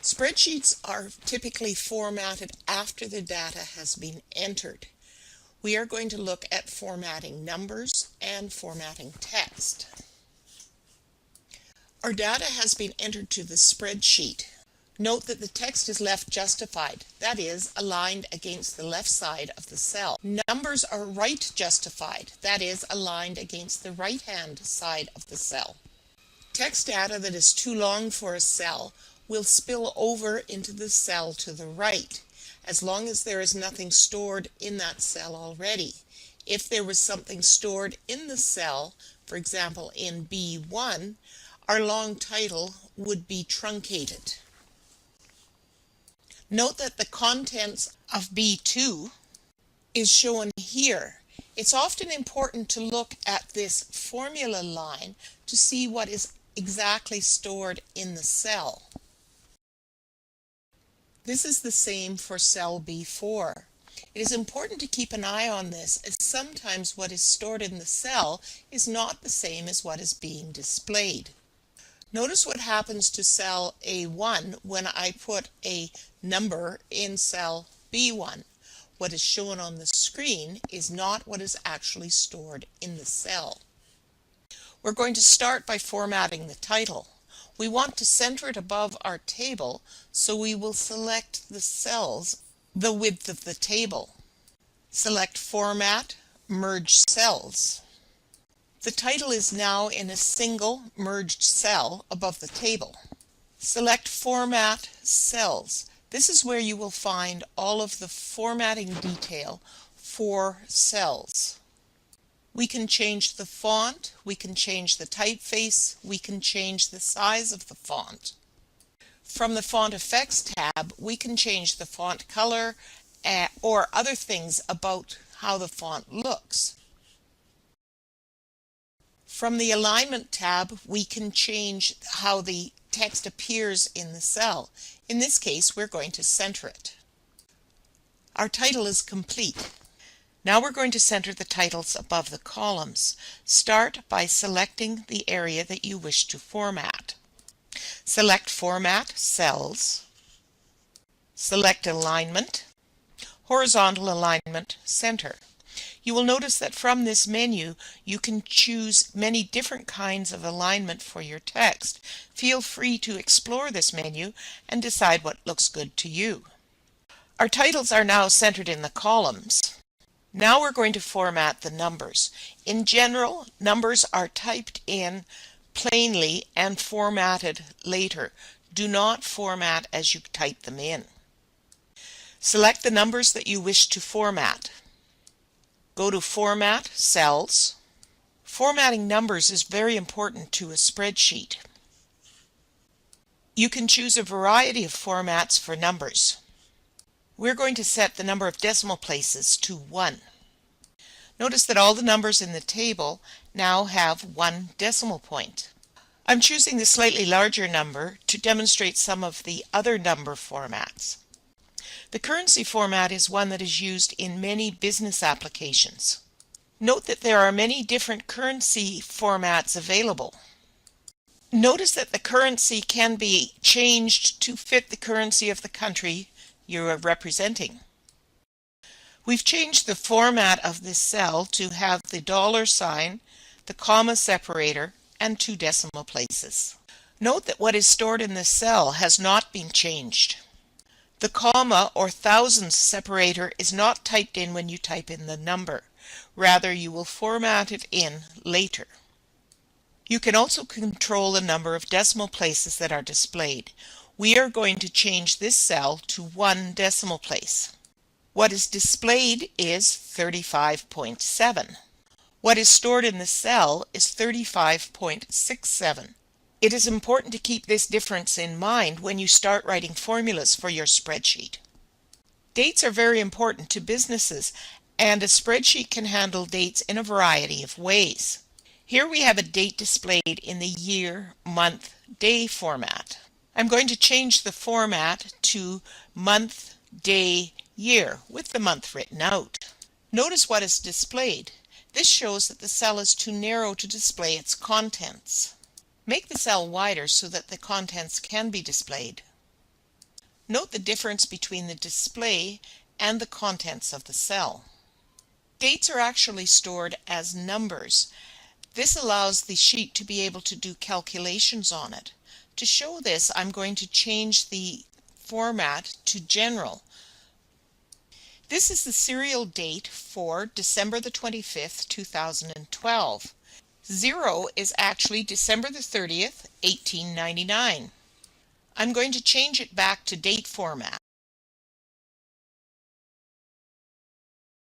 Spreadsheets are typically formatted after the data has been entered. We are going to look at formatting numbers and formatting text. Our data has been entered to the spreadsheet. Note that the text is left justified, that is, aligned against the left side of the cell. Numbers are right justified, that is, aligned against the right-hand side of the cell. Text data that is too long for a cell will spill over into the cell to the right, as long as there is nothing stored in that cell already. If there was something stored in the cell, for example in B1, our long title would be truncated. Note that the contents of B2 is shown here. It's often important to look at this formula line to see what is exactly stored in the cell. This is the same for cell B4. It is important to keep an eye on this, as sometimes what is stored in the cell is not the same as what is being displayed. Notice what happens to cell A1 when I put a number in cell B1. What is shown on the screen is not what is actually stored in the cell. We're going to start by formatting the title. We want to center it above our table, so we will select the cells, the width of the table. Select Format, Merge Cells. The title is now in a single merged cell above the table. Select Format Cells. This is where you will find all of the formatting detail for cells. We can change the font, we can change the typeface, we can change the size of the font. From the Font Effects tab, we can change the font color or other things about how the font looks. From the Alignment tab, we can change how the text appears in the cell. In this case, we're going to center it. Our title is complete. Now we're going to center the titles above the columns. Start by selecting the area that you wish to format. Select Format Cells. Select Alignment, Horizontal Alignment, Center. You will notice that from this menu you can choose many different kinds of alignment for your text. Feel free to explore this menu and decide what looks good to you. Our titles are now centered in the columns. Now we're going to format the numbers. In general, numbers are typed in plainly and formatted later. Do not format as you type them in. Select the numbers that you wish to format. Go to Format Cells. Formatting numbers is very important to a spreadsheet. You can choose a variety of formats for numbers. We're going to set the number of decimal places to 1. Notice that all the numbers in the table now have 1 decimal point. I'm choosing the slightly larger number to demonstrate some of the other number formats. The currency format is one that is used in many business applications. Note that there are many different currency formats available. Notice that the currency can be changed to fit the currency of the country you are representing. We've changed the format of this cell to have the $sign, the comma separator, and 2 decimal places. Note that what is stored in this cell has not been changed. The comma or thousands separator is not typed in when you type in the number. Rather, you will format it in later. You can also control the number of decimal places that are displayed. We are going to change this cell to 1 decimal place. What is displayed is 35.7. What is stored in the cell is 35.67. It is important to keep this difference in mind when you start writing formulas for your spreadsheet. Dates are very important to businesses, and a spreadsheet can handle dates in a variety of ways. Here we have a date displayed in the year, month, day format. I'm going to change the format to month, day, year with the month written out. Notice what is displayed. This shows that the cell is too narrow to display its contents. Make the cell wider so that the contents can be displayed. Note the difference between the display and the contents of the cell. Dates are actually stored as numbers. This allows the sheet to be able to do calculations on it. To show this, I'm going to change the format to General. This is the serial date for December the 25th, 2012. 0 is actually December the 30th, 1899. I'm going to change it back to date format.